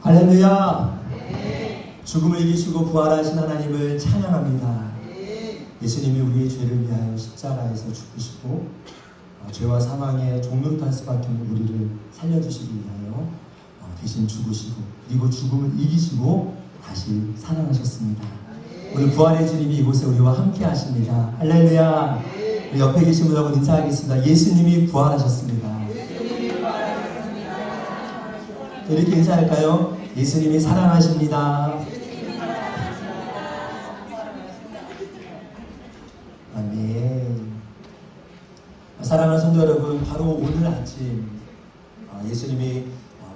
할렐루야. 죽음을 이기시고 부활하신 하나님을 찬양합니다. 예수님이 우리의 죄를 위하여 십자가에서 죽으시고 죄와 사망의 종노릇할 수밖에 없는 우리를 살려주시기 위하여 대신 죽으시고 그리고 죽음을 이기시고 다시 살아나셨습니다. 오늘 부활의 주님이 이곳에 우리와 함께 하십니다. 할렐루야. 우리 옆에 계신 분하고 인사하겠습니다. 예수님이 부활하셨습니다. 이렇게 인사할까요? 예수님이 살아나십니다. 아멘. 사랑하는 성도 여러분, 바로 오늘 아침 예수님이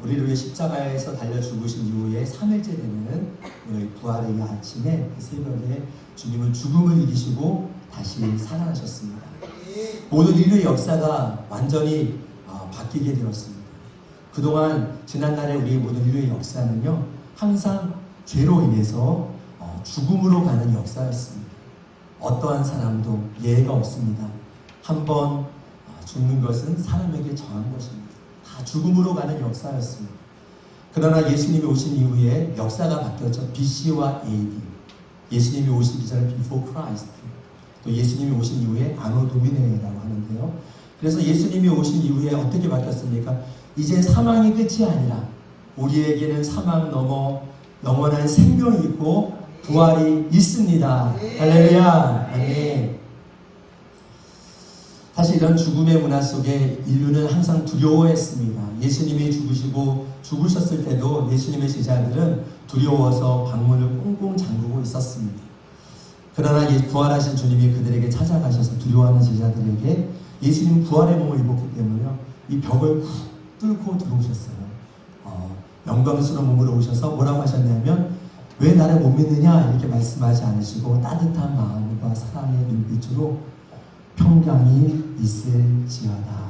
우리를 위해 십자가에서 달려 죽으신 이후에 3일째 되는 오늘 부활의 이 아침에 그 새벽에 주님은 죽음을 이기시고 다시 살아나셨습니다. 모든 인류의 역사가 완전히 바뀌게 되었습니다. 그동안 지난날의 우리 모든 인류의 역사는요, 항상 죄로 인해서 죽음으로 가는 역사였습니다. 어떠한 사람도 예외가 없습니다. 한번 죽는 것은 사람에게 정한 것입니다. 다 죽음으로 가는 역사였습니다. 그러나 예수님이 오신 이후에 역사가 바뀌었죠. BC와 AD. 예수님이 오시기 전에 Before Christ. 또 예수님이 오신 이후에 아노 도미네라고 하는데요. 그래서 예수님이 오신 이후에 어떻게 바뀌었습니까? 이제 사망이 끝이 아니라 우리에게는 사망 넘어 영원한 생명이 있고 부활이 있습니다. 할렐루야. 아멘. 사실 이런 죽음의 문화 속에 인류는 항상 두려워했습니다. 예수님이 죽으셨을 때도 예수님의 제자들은 두려워서 방문을 꽁꽁 잠그고 있었습니다. 그러나 부활하신 주님이 그들에게 찾아가셔서 두려워하는 제자들에게 예수님 부활의 몸을 입었기 때문에 이 벽을 뚫고 들어오셨어요. 영광스러운 몸으로 오셔서 뭐라고 하셨냐면 왜 나를 못 믿느냐 이렇게 말씀하지 않으시고 따뜻한 마음과 사랑의 눈빛으로 평강이 있을지어다.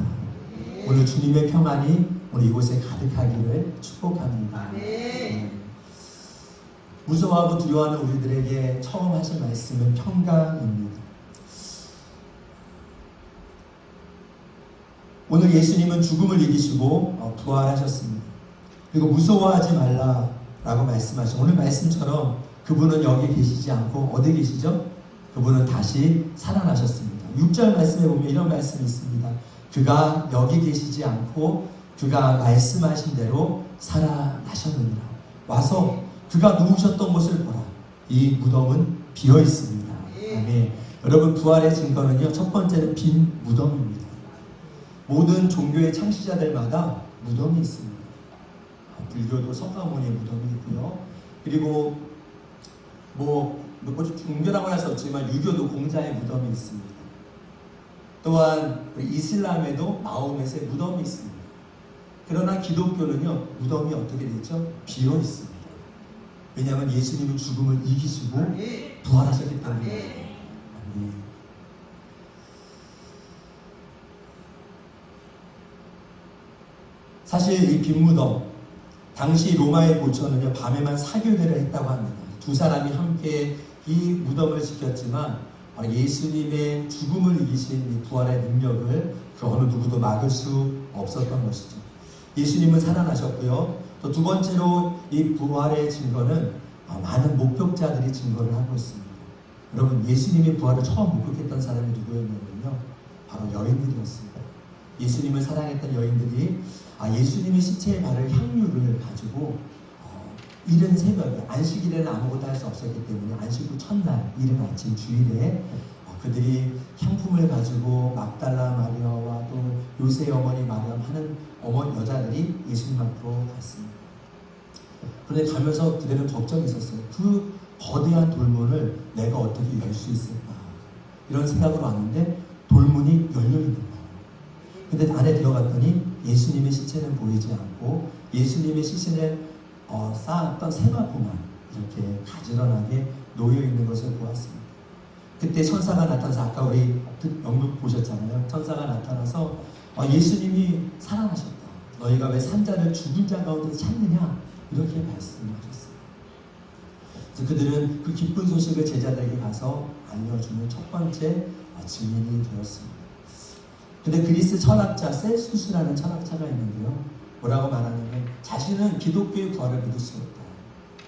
오늘 주님의 평안이 오늘 이곳에 가득하기를 축복합니다. 무서워하고 두려워하는 우리들에게 처음 하신 말씀은 평강입니다. 오늘 예수님은 죽음을 이기시고 부활하셨습니다. 그리고 무서워하지 말라라고 말씀하시고 오늘 말씀처럼 그분은 여기 계시지 않고 어디 계시죠? 그분은 다시 살아나셨습니다. 6절 말씀에 보면 이런 말씀이 있습니다. 그가 여기 계시지 않고 그가 말씀하신 대로 살아나셨느니라. 와서 그가 누우셨던 곳을 보라. 이 무덤은 비어 있습니다. 아멘. 여러분, 부활의 증거는요, 첫 번째는 빈 무덤입니다. 모든 종교의 창시자들마다 무덤이 있습니다. 불교도 석가모니의 무덤이 있고요. 그리고 종교라고 할 수 없지만 유교도 공자의 무덤이 있습니다. 또한 이슬람에도 마호멧의 무덤이 있습니다. 그러나 기독교는요, 무덤이 어떻게 되죠? 비어 있습니다. 왜냐하면 예수님은 죽음을 이기시고 부활하셨기 때문입니다. 사실 이 빈 무덤, 당시 로마의 고초는요, 밤에만 사교회를 했다고 합니다. 두 사람이 함께 이 무덤을 지켰지만 예수님의 죽음을 이기신 이 부활의 능력을 그 어느 누구도 막을 수 없었던 것이죠. 예수님은 살아나셨고요. 또 두 번째로 이 부활의 증거는 많은 목격자들이 증거를 하고 있습니다. 여러분, 예수님의 부활을 처음 목격했던 사람이 누구였냐면요, 바로 여인들이었습니다. 예수님을 사랑했던 여인들이 예수님의 시체에 바를 향유를 가지고 이른 새벽에, 안식일에는 아무것도 할 수 없었기 때문에 안식 후 첫날 이른 아침 주일에 그들이 향품을 가지고 막달라 마리아와 또 요새의 어머니 마리암 하는 여자들이 예수님 앞으로 갔습니다. 그런데 가면서 그들은 걱정이 있었어요. 그 거대한 돌문을 내가 어떻게 열 수 있을까, 이런 생각으로 왔는데 돌문이 열려 있는 거예요. 근데 안에 들어갔더니 예수님의 시체는 보이지 않고 예수님의 시신을 쌓았던 세마포만 이렇게 가지런하게 놓여있는 것을 보았습니다. 그때 천사가 나타나서, 아까 우리 영국 보셨잖아요. 천사가 나타나서 예수님이 살아나셨다. 너희가 왜 산자를 죽은 자 가운데서 찾느냐, 이렇게 말씀하셨어요. 그래서 그들은 그 기쁜 소식을 제자들에게 가서 알려주는 첫 번째 증인이 되었습니다. 근데 그리스 철학자 셀수스라는 철학자가 있는데요, 뭐라고 말하냐면 자신은 기독교의 부활을 믿을 수 없다.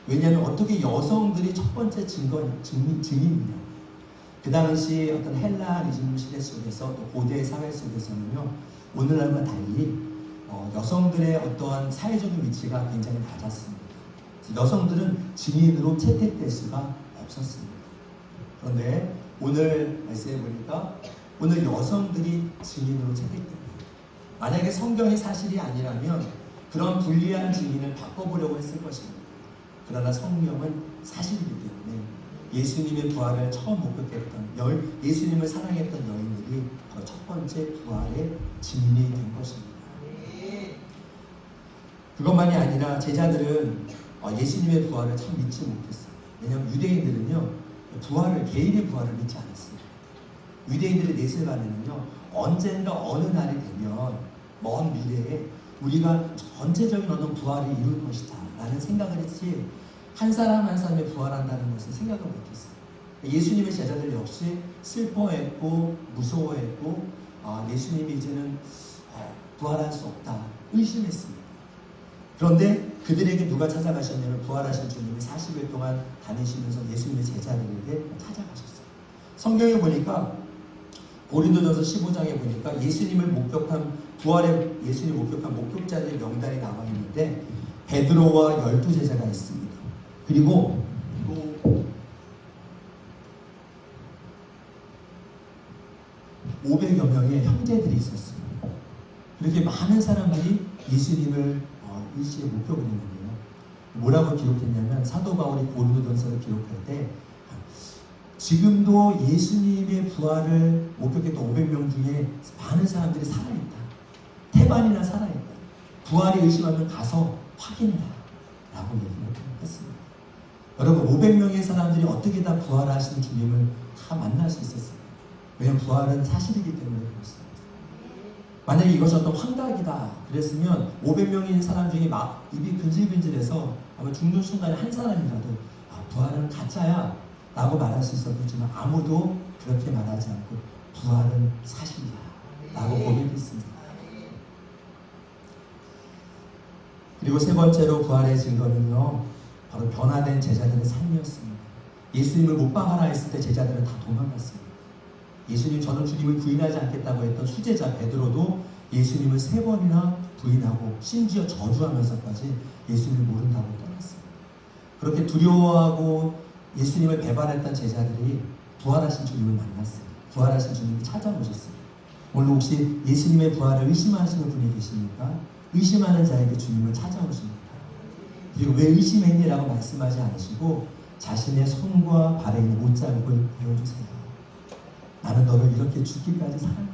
왜냐하면 어떻게 여성들이 첫 번째 증인이냐. 그 당시 어떤 헬라니즘 시대 속에서 또 고대 사회 속에서는요, 오늘날과 달리 여성들의 어떠한 사회적인 위치가 굉장히 낮았습니다. 여성들은 증인으로 채택될 수가 없었습니다. 그런데 오늘 말씀해 보니까 오늘 여성들이 증인으로 채택됩니다. 만약에 성경이 사실이 아니라면 그런 불리한 증인을 바꿔보려고 했을 것입니다. 그러나 성경은 사실이기 때문에 예수님의 부활을 처음 목격했던 예수님을 사랑했던 여인들이 바로 첫 번째 부활의 증인이 된 것입니다. 그것만이 아니라 제자들은 예수님의 부활을 참 믿지 못했어요. 왜냐하면 유대인들은요, 개인의 부활을 믿지 않았어요. 유대인들의 내세관에는요, 언젠가 어느 날이 되면 먼 미래에 우리가 전체적인 어떤 부활을 이룰 것이다 라는 생각을 했지, 한 사람 한 사람이 부활한다는 것을 생각을 못했어요. 예수님의 제자들 역시 슬퍼했고 무서워했고 예수님이 이제는 부활할 수 없다 의심했습니다. 그런데 그들에게 누가 찾아가셨냐면 부활하신 주님이 40일 동안 다니시면서 예수님의 제자들에게 찾아가셨어요. 성경에 보니까 고린도전서 15장에 보니까 예수님 목격한 목격자들의 명단이 나와 있는데 베드로와 12제자가 있습니다. 그리고 500여 명의 형제들이 있었어요. 그렇게 많은 사람들이 예수님을 일시에 목격을 했는데요. 뭐라고 기록했냐면 사도 바울이 고린도전서를 기록할 때 지금도 예수님의 부활을 목격했던 500명 중에 많은 사람들이 살아있다. 태반이나 살아있다. 부활이 의심하면 가서 확인해라 라고 얘기를 했습니다. 여러분 500명의 사람들이 어떻게 다 부활하신 주님을 다 만날 수 있었습니다. 왜냐하면 부활은 사실이기 때문에 그렇습니다. 만약에 이것이 어떤 환각이다 그랬으면 500명인 사람 중에 막 입이 근질근질해서 아마 죽는 순간에 한 사람이라도 부활은 가짜야 라고 말할 수 있었겠지만 아무도 그렇게 말하지 않고 부활은 사실이야 라고 고백했습니다. 그리고 세 번째로 부활의 증거는요, 바로 변화된 제자들의 삶이었습니다. 예수님을 못 박아라 했을 때 제자들은 다 도망갔습니다. 예수님 저는 주님을 부인하지 않겠다고 했던 수제자 베드로도 예수님을 3번이나 부인하고 심지어 저주하면서까지 예수님을 모른다고 떠났습니다. 그렇게 두려워하고 예수님을 배반했던 제자들이 부활하신 주님을 만났어요. 부활하신 주님이 찾아오셨어요. 오늘 혹시 예수님의 부활을 의심하시는 분이 계십니까? 의심하는 자에게 주님을 찾아오십니다. 그리고 왜 의심했니라고 말씀하지 않으시고 자신의 손과 발에 있는 못자국을 보여주세요. 나는 너를 이렇게 죽기까지 사랑한다.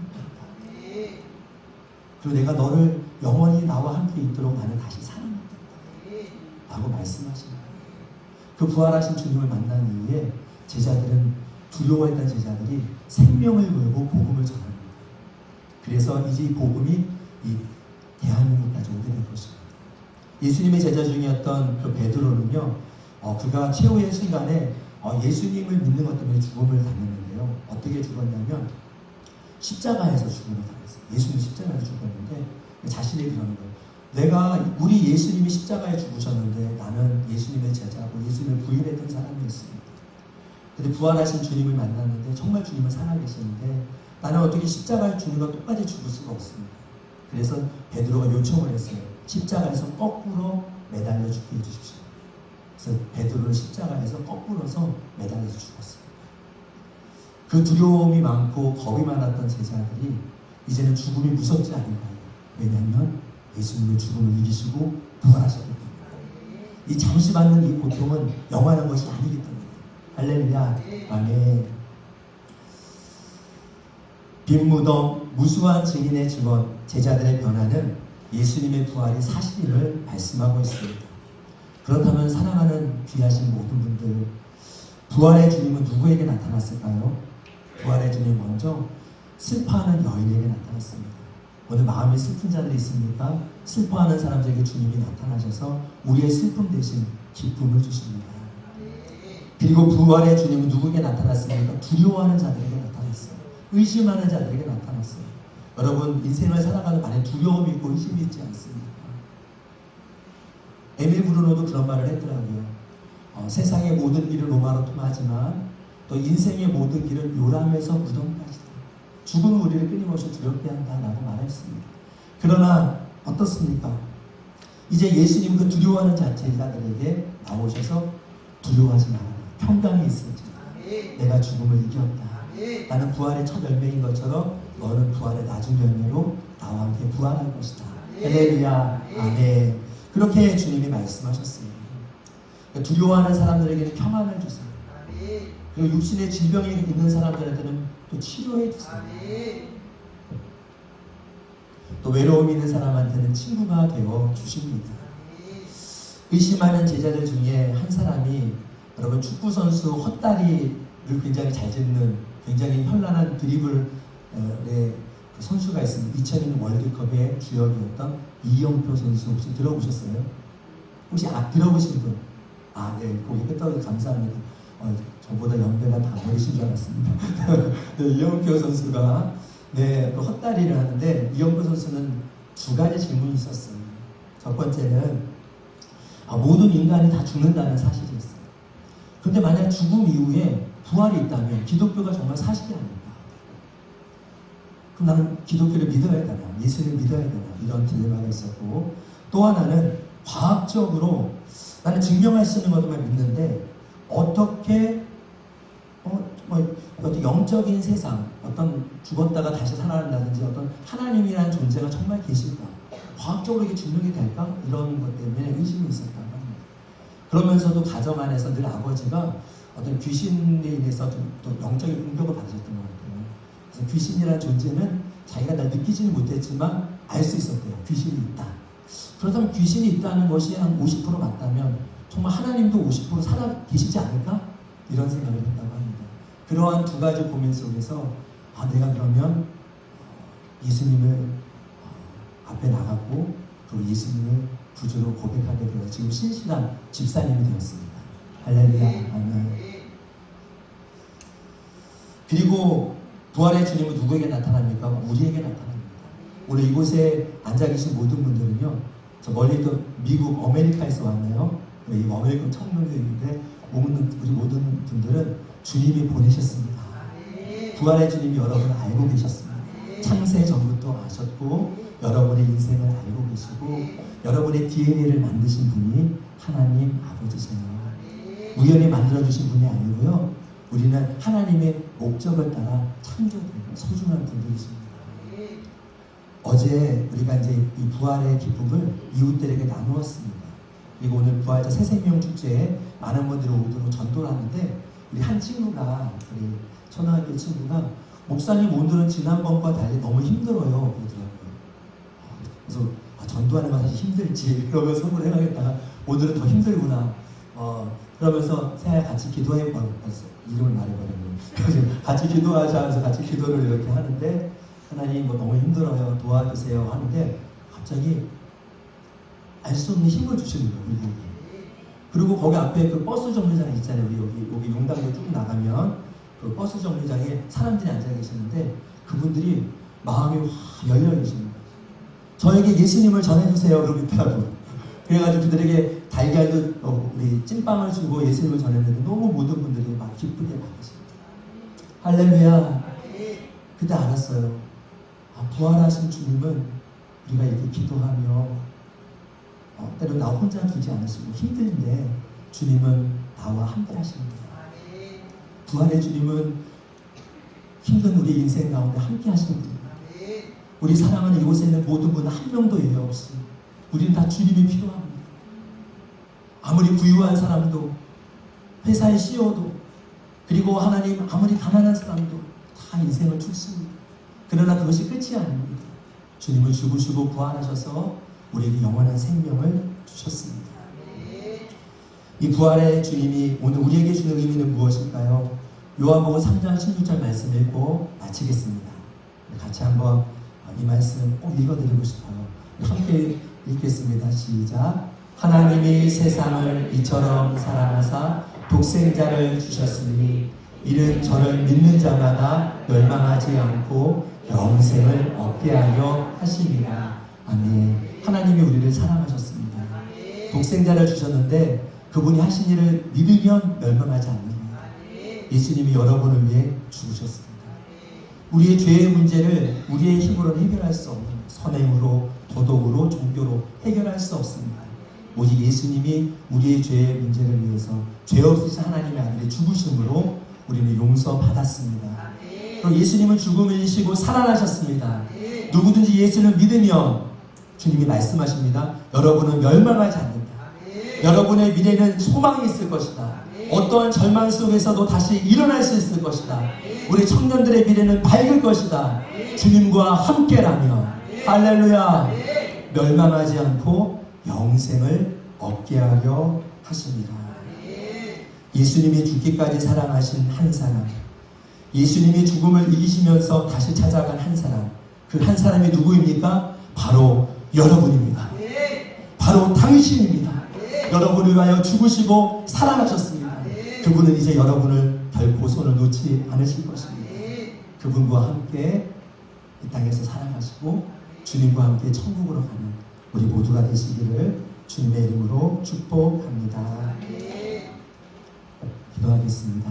그리고 내가 너를 영원히 나와 함께 있도록 나는 다시 사랑한다. 라고 말씀하십니다. 그 부활하신 주님을 만난 이후에 제자들은 두려워했던 제자들이 생명을 걸고 복음을 전합니다. 그래서 이제 이 복음이 이 대한민국까지 오게 된 것입니다. 예수님의 제자 중이었던 그 베드로는요, 그가 최후의 순간에 예수님을 믿는 것 때문에 죽음을 당했는데요. 어떻게 죽었냐면 십자가에서 죽음을 당했어요. 예수님이 십자가에서 죽었는데 자신이 그러는 거예요. 우리 예수님이 십자가에 죽으셨는데 나는 예수님의 제자고 예수님을 부인했던 사람이었습니다. 근데 부활하신 주님을 만났는데 정말 주님을 살아계시는데 나는 어떻게 십자가에 주님과 똑같이 죽을 수가 없습니다. 그래서 베드로가 요청을 했어요. 십자가에서 거꾸로 매달려 죽게 해주십시오. 그래서 베드로는 십자가에서 거꾸로서 매달려서 죽었어요. 그 두려움이 많고 겁이 많았던 제자들이 이제는 죽음이 무섭지 않은 거예요. 왜냐하면 예수님의 죽음을 이기시고 부활하셨기 때문에. 이 잠시 받는 이 고통은 영원한 것이 아니기 때문에. 할렐루야. 아멘. 빈 무덤, 무수한 증인의 증언, 제자들의 변화는 예수님의 부활이 사실임을 말씀하고 있습니다. 그렇다면 사랑하는 귀하신 모든 분들, 부활의 주님은 누구에게 나타났을까요? 부활의 주님 먼저 슬퍼하는 여인에게 나타났습니다. 오늘 마음이 슬픈 자들이 있습니까? 슬퍼하는 사람들에게 주님이 나타나셔서 우리의 슬픔 대신 기쁨을 주십니다. 그리고 부활의 주님은 누구에게 나타났습니까? 두려워하는 자들에게 나타났어요. 의심하는 자들에게 나타났어요. 여러분 인생을 살아가는 많은 두려움이 있고 의심이 있지 않습니까? 에밀 브루노도 그런 말을 했더라고요. 세상의 모든 길은 로마로 통하지만 또 인생의 모든 길은 요람에서 무덤까지다. 죽음은 우리를 끊임없이 두렵게 한다라고 말했습니다. 그러나 어떻습니까? 이제 예수님 그 두려워하는 자들에게 나오셔서 두려워하지 말아라. 평강이 있을지. 내가 죽음을 이겼다. 나는 부활의 첫 열매인 것처럼 너는 부활의 나중 열매로 나와 함께 부활할 것이다. 할렐루야. 아멘. 그렇게 주님이 말씀하셨습니다. 두려워하는 사람들에게는 평안을 주세요. 그리고 육신의 질병이 있는 사람들한테는 또 치료해 주세요. 또 외로움이 있는 사람한테는 친구가 되어 주십니다. 의심하는 제자들 중에 한 사람이 여러분 축구 선수 헛다리를 굉장히 잘 짚는 굉장히 현란한 드리블의 선수가 있습니다. 2002년 월드컵의 주역이었던 이영표 선수 혹시 들어보셨어요? 혹시 들어보신 분? 네, 고개 끄덕이 감사합니다. 저보다 연배가 다 어리신 줄 알았습니다. 네, 이영표 선수가 헛다리를 하는데 이영표 선수는 두 가지 질문이 있었어요. 첫 번째는 모든 인간이 다 죽는다는 사실이었어요. 그런데 만약 죽음 이후에 부활이 있다면 기독교가 정말 사실이 아닐까? 그럼 나는 기독교를 믿어야 되나? 예수를 믿어야 되나? 이런 딜레마가 있었고, 또 하나는 과학적으로 나는 증명할 수 있는 것만 믿는데 어떻게 어떤 영적인 세상, 어떤 죽었다가 다시 살아난다든지 어떤 하나님이라는 존재가 정말 계실까? 과학적으로 이게 증명이 될까? 이런 것 때문에 의심이 있었다고 합니다. 그러면서도 가정 안에서 늘 아버지가 어떤 귀신에 인해서 또 영적인 공격을 받으셨던 것 같아요. 그래서 귀신이라는 존재는 자기가 날 느끼지는 못했지만 알 수 있었대요. 귀신이 있다. 그렇다면 귀신이 있다는 것이 한 50% 맞다면 정말 하나님도 50% 살아 계시지 않을까? 이런 생각을 했다고 합니다. 그러한 두 가지 고민 속에서 내가 그러면 예수님을 앞에 나갔고 그리고 예수님을 구주로 고백하게 되어 지금 신실한 집사님이 되었습니다. 할렐루야. 아멘. 그리고 부활의 주님은 누구에게 나타납니까? 우리에게 나타납니다. 오늘 이곳에 앉아 계신 모든 분들은요, 저 멀리 또 미국 아메리카에서 왔네요. 이 아메리카 청년도 있는데 우리 모든 분들은 주님이 보내셨습니다. 부활의 주님이 여러분을 알고 계셨습니다. 창세 전부터 아셨고 여러분의 인생을 알고 계시고 여러분의 DNA를 만드신 분이 하나님 아버지세요. 우연히 만들어주신 분이 아니고요, 우리는 하나님의 목적을 따라 창조된 소중한 분들이십니다. 어제 우리가 이제 이 부활의 기쁨을 이웃들에게 나누었습니다. 그리고 오늘 부활절 새생명 축제에 많은 분들이 오도록 전도를 하는데 우리 한 친구가, 우리 초등학교 친구가 목사님 오늘은 지난번과 달리 너무 힘들어요 그러더라고요. 그래서 전도하는 건 사실 힘들지 그러면 속으로 생각했다가 오늘은 더 힘들구나. 그러면서 새야 같이 기도해 버렸어. 이름을 말해버렸네. 같이 기도하자 하면서 같이 기도를 이렇게 하는데 하나님 너무 힘들어요 도와주세요 하는데 갑자기 알 수 없는 힘을 주시는 거예요. 우리에게. 그리고 거기 앞에 그 버스 정류장 있잖아요. 우리 여기 용당으로 쭉 나가면 그 버스 정류장에 사람들이 앉아 계시는데 그분들이 마음이 확 열려 계시는 거예요. 저에게 예수님을 전해주세요 그러고 있더라고요. 그래가지고 그들에게 달걀도 우리 찐빵을 주고 예수님을 전했는데 너무 모든 분들이 막 기쁘게 받으십니다. 할렐루야. 그때 알았어요. 부활하신 주님은 우리가 이렇게 기도하며 때로 나 혼자 두지 않으시고 힘든데 주님은 나와 함께 하십니다. 부활의 주님은 힘든 우리 인생 가운데 함께 하시는 분입니다. 우리 사랑하는 이곳에 있는 모든 분은 한 명도 예외 없이 우리는 다 주님이 필요합니다. 아무리 부유한 사람도 회사의 CEO도 그리고 하나님 아무리 가난한 사람도 다 인생을 죽습니다. 그러나 그것이 끝이 아닙니다. 주님은 죽으시고 부활하셔서 우리에게 영원한 생명을 주셨습니다. 이 부활의 주님이 오늘 우리에게 주는 의미는 무엇일까요? 요한복음 3장 16절 말씀 읽고 마치겠습니다. 같이 한번 이 말씀 꼭 읽어드리고 싶어요. 함께 읽겠습니다. 시작. 하나님이 세상을 이처럼 사랑하사 독생자를 주셨으니 이는 저를 믿는 자마다 멸망하지 않고 영생을 얻게 하려 하심이라. 아멘. 하나님이 우리를 사랑하셨습니다. 독생자를 주셨는데 그분이 하신 일을 믿으면 멸망하지 않는 거예요. 예수님이 여러분을 위해 죽으셨습니다. 우리의 죄의 문제를 우리의 힘으로는 해결할 수 없는 선행으로, 도덕으로, 종교로 해결할 수 없습니다. 오직 예수님이 우리의 죄의 문제를 위해서 죄 없으신 하나님의 아들의 죽으심으로 우리는 용서받았습니다. 그리고 예수님은 죽음을 이기시고 살아나셨습니다. 누구든지 예수를 믿으면 주님이 말씀하십니다. 여러분은 멸망하지 않는다. 여러분의 미래는 소망이 있을 것이다. 어떠한 절망 속에서도 다시 일어날 수 있을 것이다. 우리 청년들의 미래는 밝을 것이다. 주님과 함께라면 할렐루야, 멸망하지 않고 영생을 얻게 하려 하십니다. 예수님이 죽기까지 사랑하신 한 사람, 예수님이 죽음을 이기시면서 다시 찾아간 한 사람, 그 한 사람이 누구입니까? 바로 여러분입니다. 바로 당신입니다. 여러분을 위하여 죽으시고 살아나셨습니다. 그분은 이제 여러분을 결코 손을 놓지 않으실 것입니다. 그분과 함께 이 땅에서 살아가시고 주님과 함께 천국으로 가는 우리 모두가 되시기를 주님의 이름으로 축복합니다. 기도하겠습니다.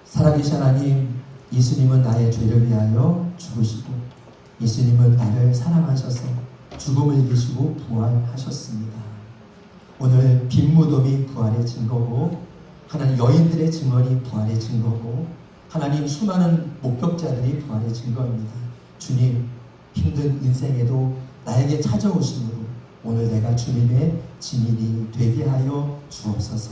살아계신 하나님, 예수님은 나의 죄를 위하여 죽으시고 예수님은 나를 사랑하셔서 죽음을 이기시고 부활하셨습니다. 오늘 빈 무덤이 부활의 증거고 하나님 여인들의 증언이 부활의 증거고 하나님 수많은 목격자들이 부활의 증거입니다. 주님, 힘든 인생에도 나에게 찾아오심으로 오늘 내가 주님의 증인이 되게 하여 주옵소서.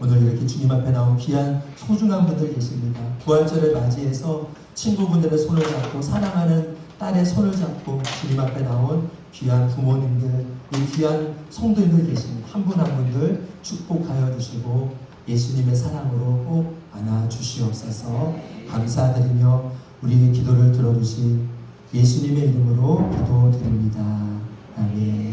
오늘 이렇게 주님 앞에 나온 귀한 소중한 분들 계십니다. 부활절을 맞이해서 친구분들의 손을 잡고 사랑하는 딸의 손을 잡고 주님 앞에 나온 귀한 부모님들, 이 귀한 성도님들 계십니다. 한 분 한 분들 축복하여 주시고 예수님의 사랑으로 꼭 안아 주시옵소서. 감사드리며 우리의 기도를 들어주신 예수님의 이름으로 기도드립니다. 아멘.